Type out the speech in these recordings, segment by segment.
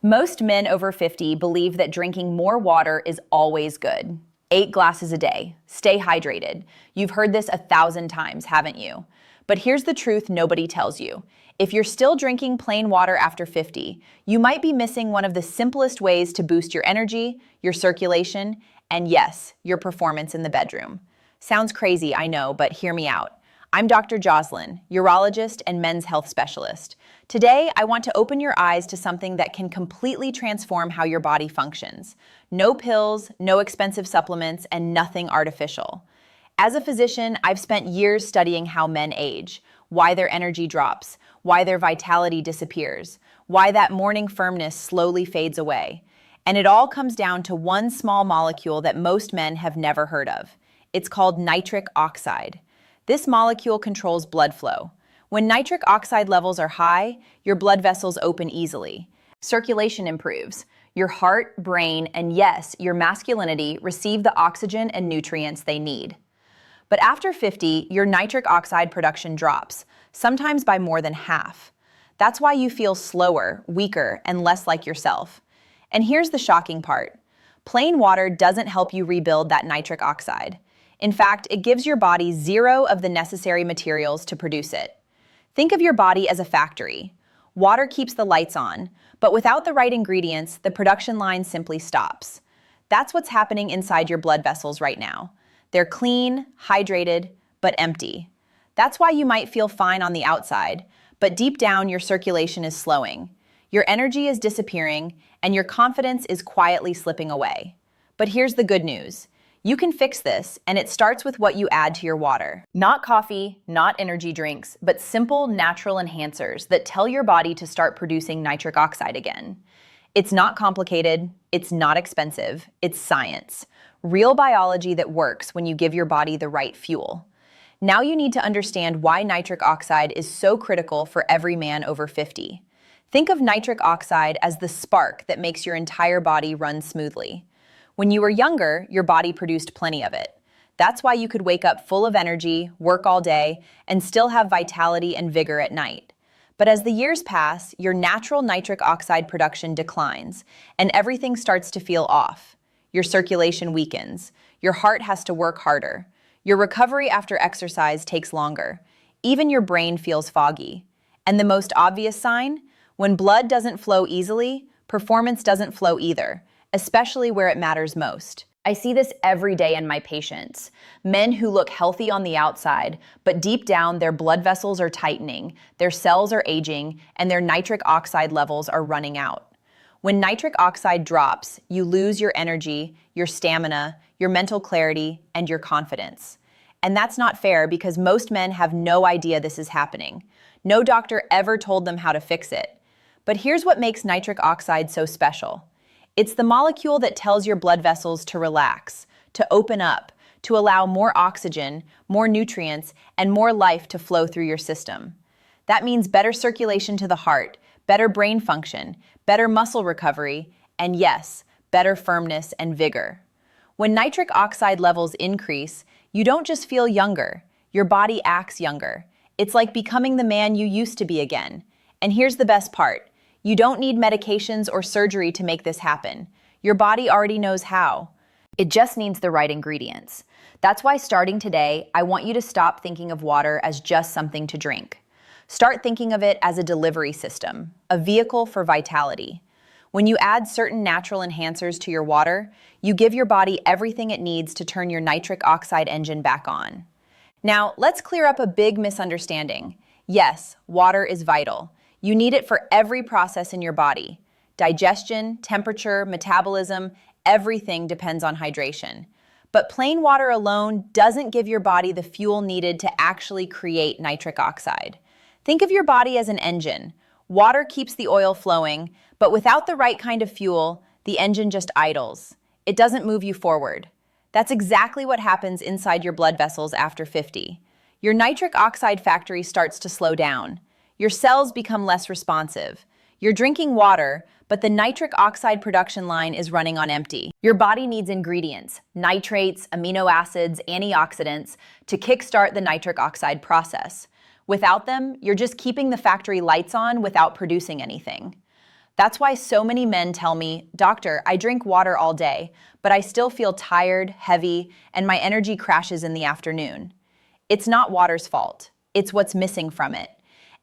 Most men over 50 believe that drinking more water is always good. 8 glasses a day. Stay hydrated. You've heard this 1,000 times, haven't you? But here's the truth nobody tells you. If you're still drinking plain water after 50, you might be missing one of the simplest ways to boost your energy, your circulation, and yes, your performance in the bedroom. Sounds crazy, I know, but hear me out. I'm Dr. Jocelyn, urologist and men's health specialist. Today, I want to open your eyes to something that can completely transform how your body functions. No pills, no expensive supplements, and nothing artificial. As a physician, I've spent years studying how men age, why their energy drops, why their vitality disappears, why that morning firmness slowly fades away. And it all comes down to one small molecule that most men have never heard of. It's called nitric oxide. This molecule controls blood flow. When nitric oxide levels are high, your blood vessels open easily. Circulation improves. Your heart, brain, and yes, your masculinity receive the oxygen and nutrients they need. But after 50, your nitric oxide production drops, sometimes by more than half. That's why you feel slower, weaker, and less like yourself. And here's the shocking part. Plain water doesn't help you rebuild that nitric oxide. In fact, it gives your body zero of the necessary materials to produce it. Think of your body as a factory. Water keeps the lights on, but without the right ingredients, the production line simply stops. That's what's happening inside your blood vessels right now. They're clean, hydrated, but empty. That's why you might feel fine on the outside, but deep down your circulation is slowing. Your energy is disappearing, and your confidence is quietly slipping away. But here's the good news. You can fix this, and it starts with what you add to your water. Not coffee, not energy drinks, but simple, natural enhancers that tell your body to start producing nitric oxide again. It's not complicated, it's not expensive, it's science. Real biology that works when you give your body the right fuel. Now you need to understand why nitric oxide is so critical for every man over 50. Think of nitric oxide as the spark that makes your entire body run smoothly. When you were younger, your body produced plenty of it. That's why you could wake up full of energy, work all day, and still have vitality and vigor at night. But as the years pass, your natural nitric oxide production declines, and everything starts to feel off. Your circulation weakens. Your heart has to work harder. Your recovery after exercise takes longer. Even your brain feels foggy. And the most obvious sign? When blood doesn't flow easily, performance doesn't flow either, especially where it matters most. I see this every day in my patients. Men who look healthy on the outside, but deep down their blood vessels are tightening, their cells are aging, and their nitric oxide levels are running out. When nitric oxide drops, you lose your energy, your stamina, your mental clarity, and your confidence. And that's not fair because most men have no idea this is happening. No doctor ever told them how to fix it. But here's what makes nitric oxide so special. It's the molecule that tells your blood vessels to relax, to open up, to allow more oxygen, more nutrients, and more life to flow through your system. That means better circulation to the heart, better brain function, better muscle recovery, and yes, better firmness and vigor. When nitric oxide levels increase, you don't just feel younger, your body acts younger. It's like becoming the man you used to be again. And here's the best part. You don't need medications or surgery to make this happen. Your body already knows how. It just needs the right ingredients. That's why starting today, I want you to stop thinking of water as just something to drink. Start thinking of it as a delivery system, a vehicle for vitality. When you add certain natural enhancers to your water, you give your body everything it needs to turn your nitric oxide engine back on. Now, let's clear up a big misunderstanding. Yes, water is vital. You need it for every process in your body. Digestion, temperature, metabolism, everything depends on hydration. But plain water alone doesn't give your body the fuel needed to actually create nitric oxide. Think of your body as an engine. Water keeps the oil flowing, but without the right kind of fuel, the engine just idles. It doesn't move you forward. That's exactly what happens inside your blood vessels after 50. Your nitric oxide factory starts to slow down. Your cells become less responsive. You're drinking water, but the nitric oxide production line is running on empty. Your body needs ingredients, nitrates, amino acids, antioxidants, to kickstart the nitric oxide process. Without them, you're just keeping the factory lights on without producing anything. That's why so many men tell me, "Doctor, I drink water all day, but I still feel tired, heavy, and my energy crashes in the afternoon." It's not water's fault. It's what's missing from it.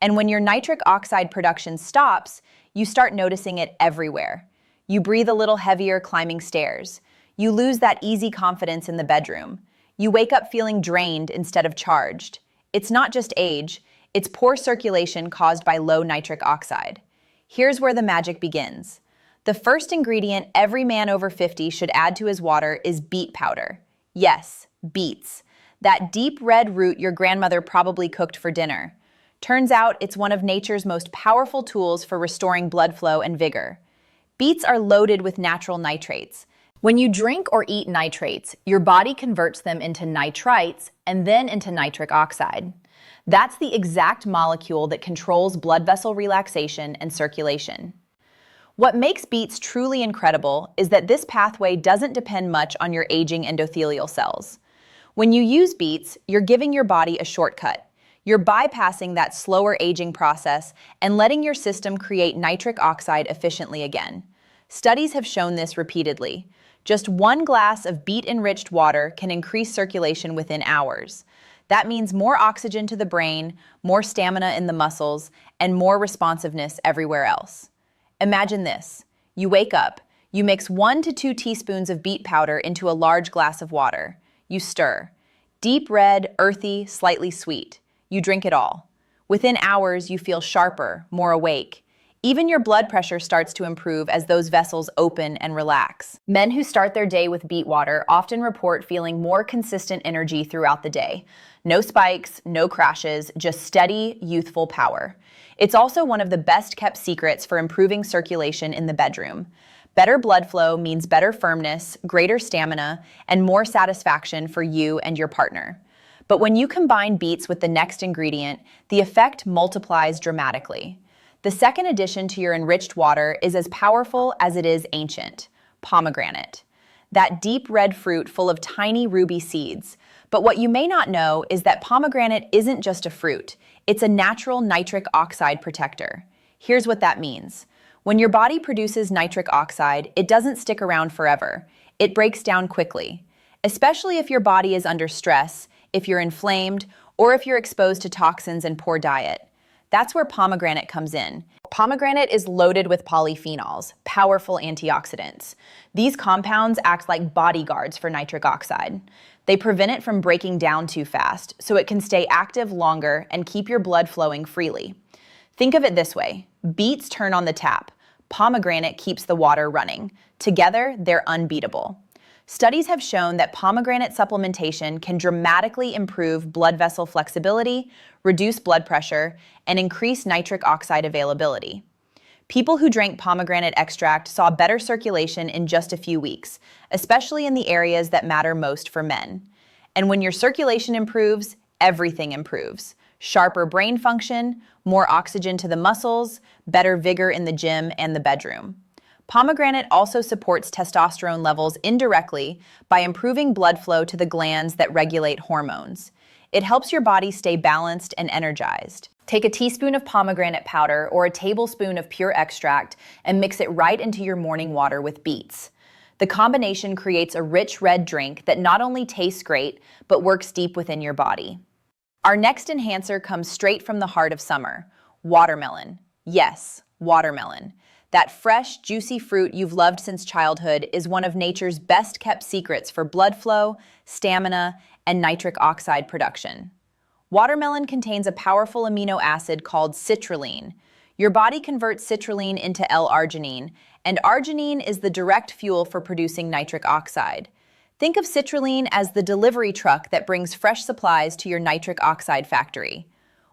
And when your nitric oxide production stops, you start noticing it everywhere. You breathe a little heavier climbing stairs. You lose that easy confidence in the bedroom. You wake up feeling drained instead of charged. It's not just age, it's poor circulation caused by low nitric oxide. Here's where the magic begins. The first ingredient every man over 50 should add to his water is beet powder. Yes, beets. That deep red root your grandmother probably cooked for dinner. Turns out it's one of nature's most powerful tools for restoring blood flow and vigor. Beets are loaded with natural nitrates. When you drink or eat nitrates, your body converts them into nitrites and then into nitric oxide. That's the exact molecule that controls blood vessel relaxation and circulation. What makes beets truly incredible is that this pathway doesn't depend much on your aging endothelial cells. When you use beets, you're giving your body a shortcut. You're bypassing that slower aging process and letting your system create nitric oxide efficiently again. Studies have shown this repeatedly. Just 1 glass of beet-enriched water can increase circulation within hours. That means more oxygen to the brain, more stamina in the muscles, and more responsiveness everywhere else. Imagine this. You wake up, you mix 1 to 2 teaspoons of beet powder into a large glass of water. You stir. Deep red, earthy, slightly sweet. You drink it all. Within hours, you feel sharper, more awake. Even your blood pressure starts to improve as those vessels open and relax. Men who start their day with beet water often report feeling more consistent energy throughout the day. No spikes, no crashes, just steady, youthful power. It's also one of the best kept secrets for improving circulation in the bedroom. Better blood flow means better firmness, greater stamina, and more satisfaction for you and your partner. But when you combine beets with the next ingredient, the effect multiplies dramatically. The second addition to your enriched water is as powerful as it is ancient: pomegranate. That deep red fruit full of tiny ruby seeds. But what you may not know is that pomegranate isn't just a fruit. It's a natural nitric oxide protector. Here's what that means. When your body produces nitric oxide, it doesn't stick around forever. It breaks down quickly. Especially if your body is under stress, if you're inflamed, or if you're exposed to toxins and poor diet. That's where pomegranate comes in. Pomegranate is loaded with polyphenols, powerful antioxidants. These compounds act like bodyguards for nitric oxide. They prevent it from breaking down too fast, so it can stay active longer and keep your blood flowing freely. Think of it this way: beets turn on the tap, pomegranate keeps the water running. Together, they're unbeatable. Studies have shown that pomegranate supplementation can dramatically improve blood vessel flexibility, reduce blood pressure, and increase nitric oxide availability. People who drank pomegranate extract saw better circulation in just a few weeks, especially in the areas that matter most for men. And when your circulation improves, everything improves. Sharper brain function, more oxygen to the muscles, better vigor in the gym and the bedroom. Pomegranate also supports testosterone levels indirectly by improving blood flow to the glands that regulate hormones. It helps your body stay balanced and energized. Take a teaspoon of pomegranate powder or a tablespoon of pure extract and mix it right into your morning water with beets. The combination creates a rich red drink that not only tastes great, but works deep within your body. Our next enhancer comes straight from the heart of summer: watermelon. Yes, watermelon. That fresh, juicy fruit you've loved since childhood is one of nature's best kept secrets for blood flow, stamina, and nitric oxide production. Watermelon contains a powerful amino acid called citrulline. Your body converts citrulline into L-arginine, and arginine is the direct fuel for producing nitric oxide. Think of citrulline as the delivery truck that brings fresh supplies to your nitric oxide factory.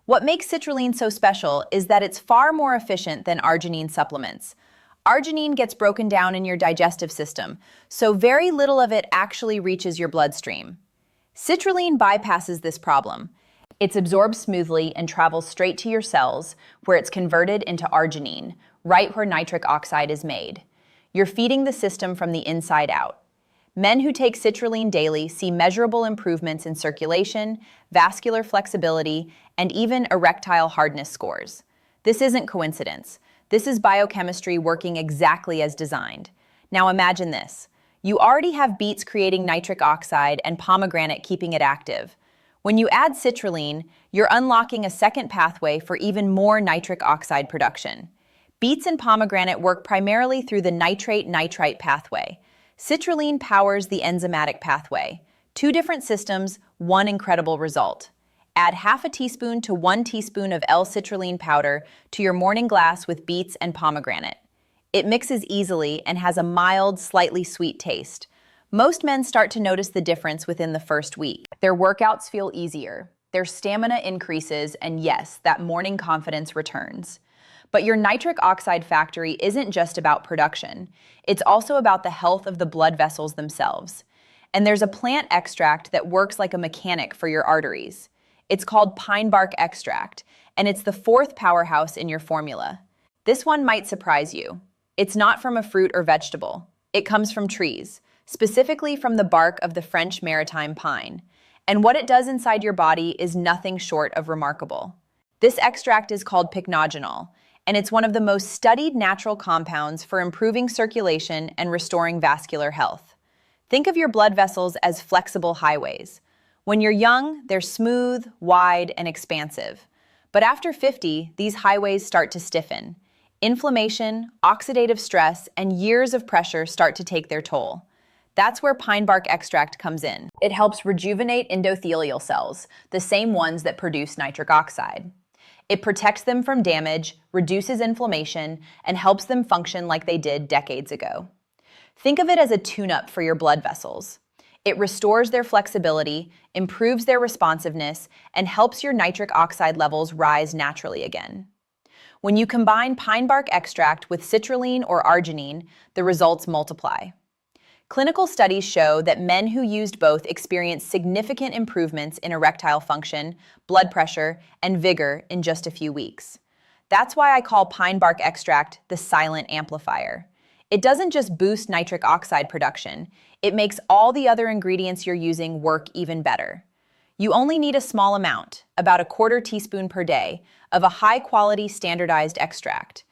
What makes citrulline so special is that it's far more efficient than arginine supplements. Arginine gets broken down in your digestive system, so very little of it actually reaches your bloodstream. Citrulline bypasses this problem. It's absorbed smoothly and travels straight to your cells, where it's converted into arginine, right where nitric oxide is made. You're feeding the system from the inside out. Men who take citrulline daily see measurable improvements in circulation, vascular flexibility, and even erectile hardness scores. This isn't coincidence. This is biochemistry working exactly as designed. Now imagine this. You already have beets creating nitric oxide and pomegranate keeping it active. When you add citrulline, you're unlocking a second pathway for even more nitric oxide production. Beets and pomegranate work primarily through the nitrate-nitrite pathway. Citrulline powers the enzymatic pathway. Two different systems, one incredible result. Add half a teaspoon to 1 teaspoon of L-citrulline powder to your morning glass with beets and pomegranate. It mixes easily and has a mild, slightly sweet taste. Most men start to notice the difference within the first week. Their workouts feel easier, their stamina increases, and yes, that morning confidence returns. But your nitric oxide factory isn't just about production. It's also about the health of the blood vessels themselves. And there's a plant extract that works like a mechanic for your arteries. It's called pine bark extract, and it's the fourth powerhouse in your formula. This one might surprise you. It's not from a fruit or vegetable. It comes from trees, specifically from the bark of the French maritime pine. And what it does inside your body is nothing short of remarkable. This extract is called pycnogenol, and it's one of the most studied natural compounds for improving circulation and restoring vascular health. Think of your blood vessels as flexible highways. When you're young, they're smooth, wide, and expansive. But after 50, these highways start to stiffen. Inflammation, oxidative stress, and years of pressure start to take their toll. That's where pine bark extract comes in. It helps rejuvenate endothelial cells, the same ones that produce nitric oxide. It protects them from damage, reduces inflammation, and helps them function like they did decades ago. Think of it as a tune-up for your blood vessels. It restores their flexibility, improves their responsiveness, and helps your nitric oxide levels rise naturally again. When you combine pine bark extract with citrulline or arginine, the results multiply. Clinical studies show that men who used both experienced significant improvements in erectile function, blood pressure, and vigor in just a few weeks. That's why I call pine bark extract the silent amplifier. It doesn't just boost nitric oxide production, it makes all the other ingredients you're using work even better. You only need a small amount, about a quarter teaspoon per day, of a high-quality standardized extract.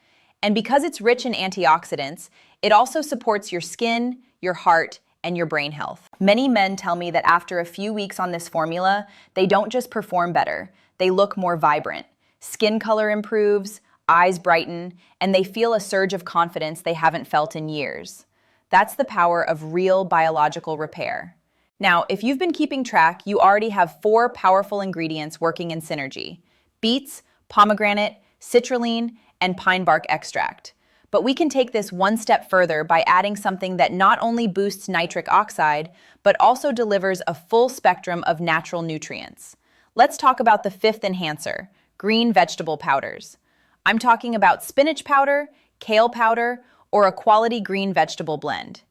And because it's rich in antioxidants, it also supports your skin, your heart, and your brain health. Many men tell me that after a few weeks on this formula, they don't just perform better, they look more vibrant. Skin color improves, eyes brighten, and they feel a surge of confidence they haven't felt in years. That's the power of real biological repair. Now, if you've been keeping track, you already have 4 powerful ingredients working in synergy: beets, pomegranate, citrulline, and pine bark extract. But we can take this one step further by adding something that not only boosts nitric oxide, but also delivers a full spectrum of natural nutrients. Let's talk about the 5th enhancer, green vegetable powders. I'm talking about spinach powder, kale powder, or a quality green vegetable blend.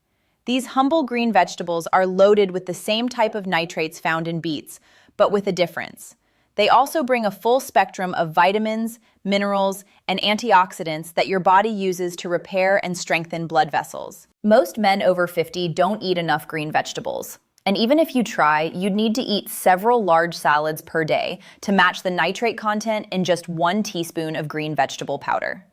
These humble green vegetables are loaded with the same type of nitrates found in beets, but with a difference. They also bring a full spectrum of vitamins, minerals, and antioxidants that your body uses to repair and strengthen blood vessels. Most men over 50 don't eat enough green vegetables. And even if you try, you'd need to eat several large salads per day to match the nitrate content in just 1 teaspoon of green vegetable powder.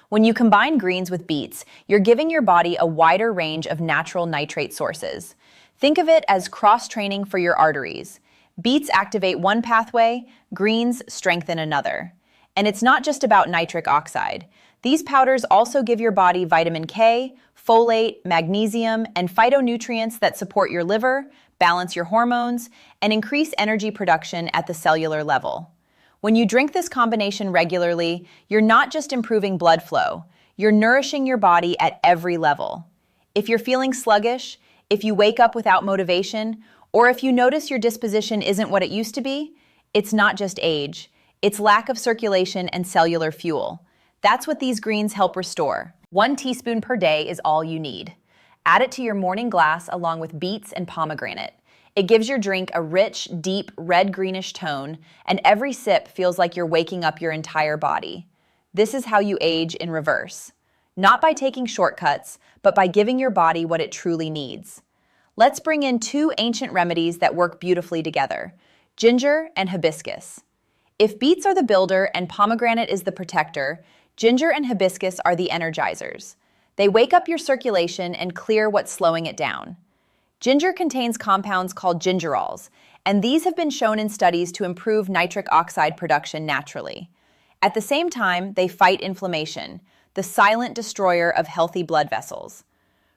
When you combine greens with beets, you're giving your body a wider range of natural nitrate sources. Think of it as cross-training for your arteries. Beets activate one pathway, greens strengthen another. And it's not just about nitric oxide. These powders also give your body vitamin K, folate, magnesium, and phytonutrients that support your liver, balance your hormones, and increase energy production at the cellular level. When you drink this combination regularly, you're not just improving blood flow, you're nourishing your body at every level. If you're feeling sluggish, if you wake up without motivation, or if you notice your disposition isn't what it used to be, it's not just age, it's lack of circulation and cellular fuel. That's what these greens help restore. 1 teaspoon per day is all you need. Add it to your morning glass along with beets and pomegranate. It gives your drink a rich, deep, red-greenish tone, and every sip feels like you're waking up your entire body. This is how you age in reverse. Not by taking shortcuts, but by giving your body what it truly needs. Let's bring in 2 ancient remedies that work beautifully together: ginger and hibiscus. If beets are the builder and pomegranate is the protector, Ginger and hibiscus are the energizers. They wake up your circulation and clear what's slowing it down. Ginger contains compounds called gingerols, and these have been shown in studies to improve nitric oxide production naturally. At the same time, they fight inflammation, the silent destroyer of healthy blood vessels.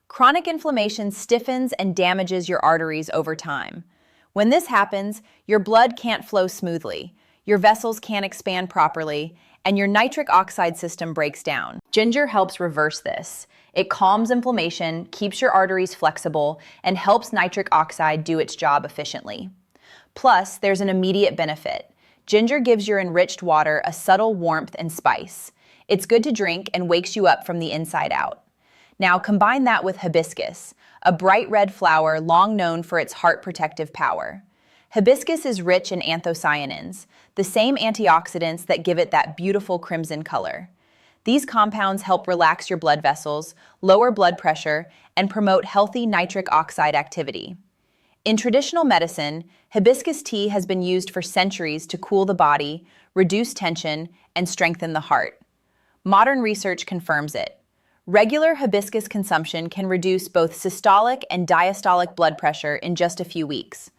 Chronic inflammation stiffens and damages your arteries over time. When this happens, your blood can't flow smoothly, your vessels can't expand properly, and your nitric oxide system breaks down. Ginger helps reverse this. It calms inflammation, keeps your arteries flexible, and helps nitric oxide do its job efficiently. Plus, there's an immediate benefit. Ginger gives your enriched water a subtle warmth and spice. It's good to drink and wakes you up from the inside out. Now combine that with hibiscus, a bright red flower long known for its heart protective power. Hibiscus is rich in anthocyanins, the same antioxidants that give it that beautiful crimson color. These compounds help relax your blood vessels, lower blood pressure, and promote healthy nitric oxide activity. In traditional medicine, hibiscus tea has been used for centuries to cool the body, reduce tension, and strengthen the heart. Modern research confirms it. Regular hibiscus consumption can reduce both systolic and diastolic blood pressure in just a few weeks.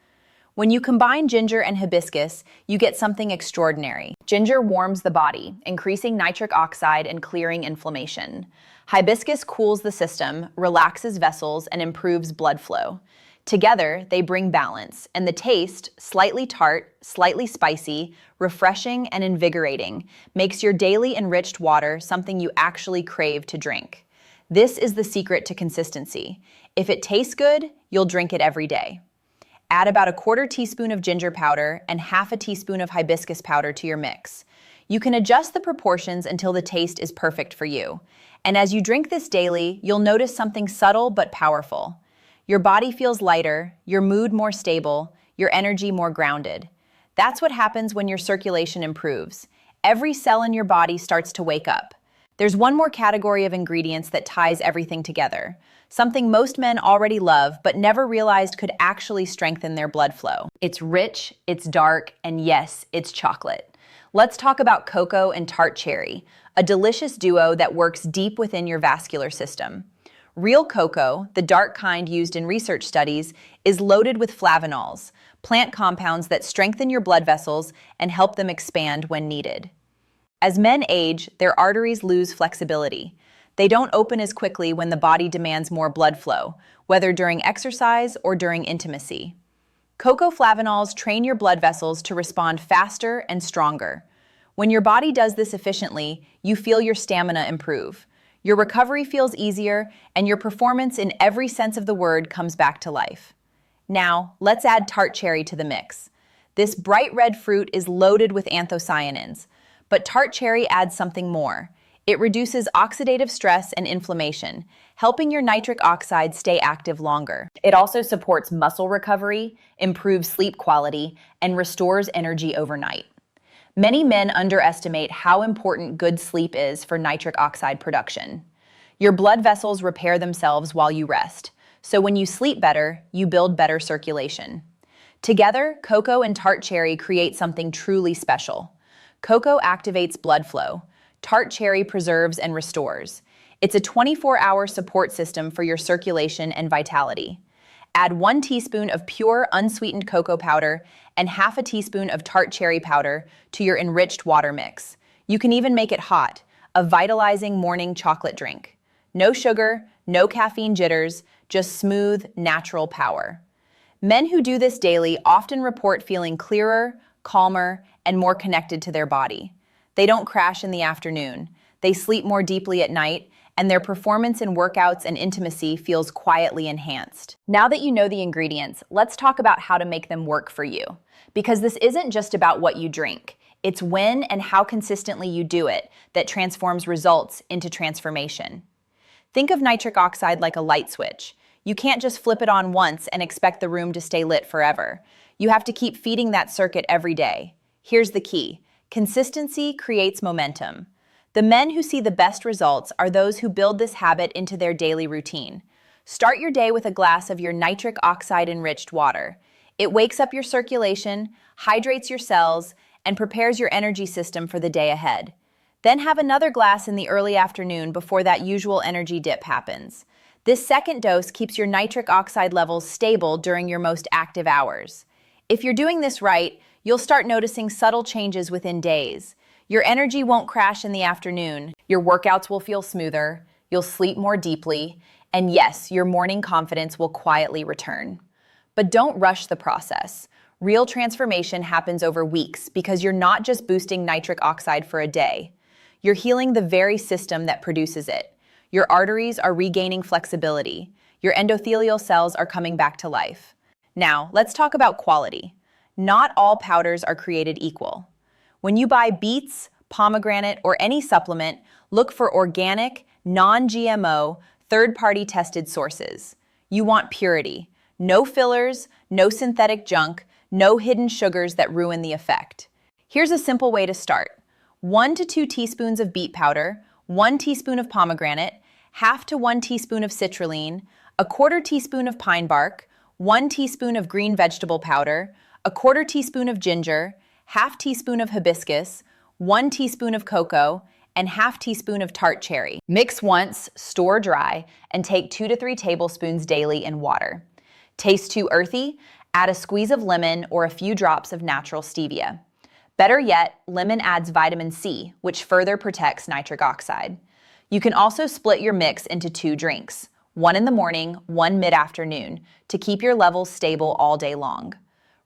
When you combine ginger and hibiscus, you get something extraordinary. Ginger warms the body, increasing nitric oxide and clearing inflammation. Hibiscus cools the system, relaxes vessels, and improves blood flow. Together, they bring balance, and the taste, slightly tart, slightly spicy, refreshing, and invigorating, makes your daily enriched water something you actually crave to drink. This is the secret to consistency. If it tastes good, you'll drink it every day. Add about a quarter teaspoon of ginger powder and half a teaspoon of hibiscus powder to your mix. You can adjust the proportions until the taste is perfect for you. And as you drink this daily, you'll notice something subtle but powerful. Your body feels lighter, your mood more stable, your energy more grounded. That's what happens when your circulation improves. Every cell in your body starts to wake up. There's one more category of ingredients that ties everything together, something most men already love but never realized could actually strengthen their blood flow. It's rich, it's dark, and yes, it's chocolate. Let's talk about cocoa and tart cherry, a delicious duo that works deep within your vascular system. Real cocoa, the dark kind used in research studies, is loaded with flavanols, plant compounds that strengthen your blood vessels and help them expand when needed. As men age, their arteries lose flexibility. They don't open as quickly when the body demands more blood flow, whether during exercise or during intimacy. Cocoa flavanols train your blood vessels to respond faster and stronger. When your body does this efficiently, you feel your stamina improve. Your recovery feels easier, and your performance in every sense of the word comes back to life. Now, let's add tart cherry to the mix. This bright red fruit is loaded with anthocyanins, but tart cherry adds something more. It reduces oxidative stress and inflammation, helping your nitric oxide stay active longer. It also supports muscle recovery, improves sleep quality, and restores energy overnight. Many men underestimate how important good sleep is for nitric oxide production. Your blood vessels repair themselves while you rest, so when you sleep better, you build better circulation. Together, cocoa and tart cherry create something truly special. Cocoa activates blood flow. Tart cherry preserves and restores. It's a 24-hour support system for your circulation and vitality. Add 1 teaspoon of pure, unsweetened cocoa powder and half a teaspoon of tart cherry powder to your enriched water mix. You can even make it hot, a vitalizing morning chocolate drink. No sugar, no caffeine jitters, just smooth, natural power. Men who do this daily often report feeling clearer, calmer, and more connected to their body. They don't crash in the afternoon. They sleep more deeply at night, and their performance in workouts and intimacy feels quietly enhanced. Now that you know the ingredients, let's talk about how to make them work for you. Because this isn't just about what you drink. It's when and how consistently you do it that transforms results into transformation. Think of nitric oxide like a light switch. You can't just flip it on once and expect the room to stay lit forever. You have to keep feeding that circuit every day. Here's the key. Consistency creates momentum. The men who see the best results are those who build this habit into their daily routine. Start your day with a glass of your nitric oxide-enriched water. It wakes up your circulation, hydrates your cells, and prepares your energy system for the day ahead. Then have another glass in the early afternoon before that usual energy dip happens. This second dose keeps your nitric oxide levels stable during your most active hours. If you're doing this right, you'll start noticing subtle changes within days. Your energy won't crash in the afternoon, your workouts will feel smoother, you'll sleep more deeply, and yes, your morning confidence will quietly return. But don't rush the process. Real transformation happens over weeks because you're not just boosting nitric oxide for a day. You're healing the very system that produces it. Your arteries are regaining flexibility. Your endothelial cells are coming back to life. Now, let's talk about quality. Not all powders are created equal. When you buy beets, pomegranate, or any supplement, look for organic, non-GMO, third-party tested sources. You want purity. No fillers, no synthetic junk, no hidden sugars that ruin the effect. Here's a simple way to start. 1 to 2 teaspoons of beet powder, 1 teaspoon of pomegranate, half to 1 teaspoon of citrulline, a quarter teaspoon of pine bark, 1 teaspoon of green vegetable powder, a quarter teaspoon of ginger, half teaspoon of hibiscus, 1 teaspoon of cocoa, and half teaspoon of tart cherry. Mix once, store dry, and take 2 to 3 tablespoons daily in water. Taste too earthy? Add a squeeze of lemon or a few drops of natural stevia. Better yet, lemon adds vitamin C, which further protects nitric oxide. You can also split your mix into 2 drinks, one in the morning, one mid-afternoon, to keep your levels stable all day long.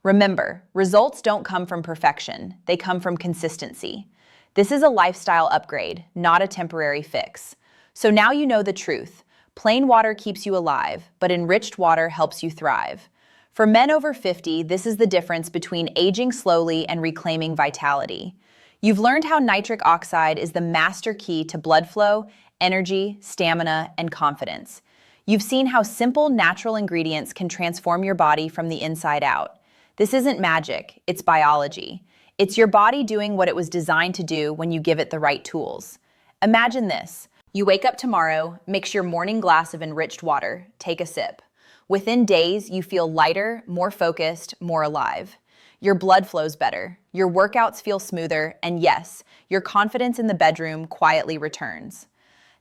Remember, results don't come from perfection, they come from consistency. This is a lifestyle upgrade, not a temporary fix. So now you know the truth. Plain water keeps you alive, but enriched water helps you thrive. For men over 50, this is the difference between aging slowly and reclaiming vitality. You've learned how nitric oxide is the master key to blood flow, energy, stamina, and confidence. You've seen how simple, natural ingredients can transform your body from the inside out. This isn't magic, it's biology. It's your body doing what it was designed to do when you give it the right tools. Imagine this. You wake up tomorrow, mix your morning glass of enriched water, take a sip. Within days, you feel lighter, more focused, more alive. Your blood flows better, your workouts feel smoother, and yes, your confidence in the bedroom quietly returns.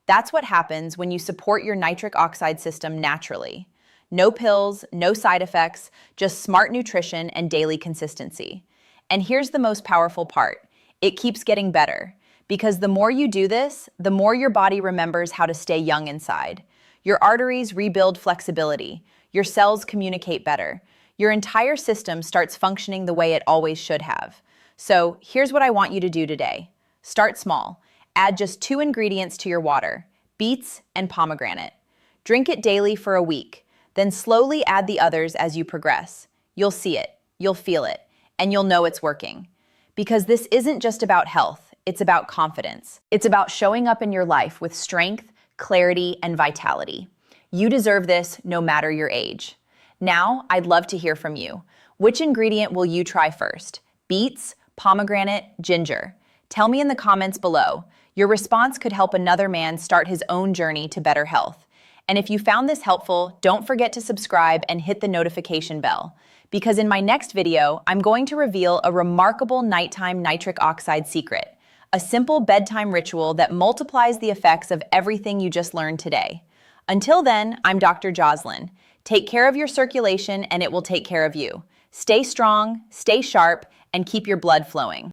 That's what happens when you support your nitric oxide system naturally. No pills, no side effects, just smart nutrition and daily consistency. And here's the most powerful part. It keeps getting better. Because the more you do this, the more your body remembers how to stay young inside. Your arteries rebuild flexibility. Your cells communicate better. Your entire system starts functioning the way it always should have. So here's what I want you to do today. Start small. Add just 2 ingredients to your water, beets and pomegranate. Drink it daily for a week. Then slowly add the others as you progress. You'll see it, you'll feel it, and you'll know it's working. Because this isn't just about health, it's about confidence. It's about showing up in your life with strength, clarity, and vitality. You deserve this no matter your age. Now, I'd love to hear from you. Which ingredient will you try first? Beets, pomegranate, ginger? Tell me in the comments below. Your response could help another man start his own journey to better health. And if you found this helpful, don't forget to subscribe and hit the notification bell. Because in my next video, I'm going to reveal a remarkable nighttime nitric oxide secret. A simple bedtime ritual that multiplies the effects of everything you just learned today. Until then, I'm Dr. Jocelyn. Take care of your circulation and it will take care of you. Stay strong, stay sharp, and keep your blood flowing.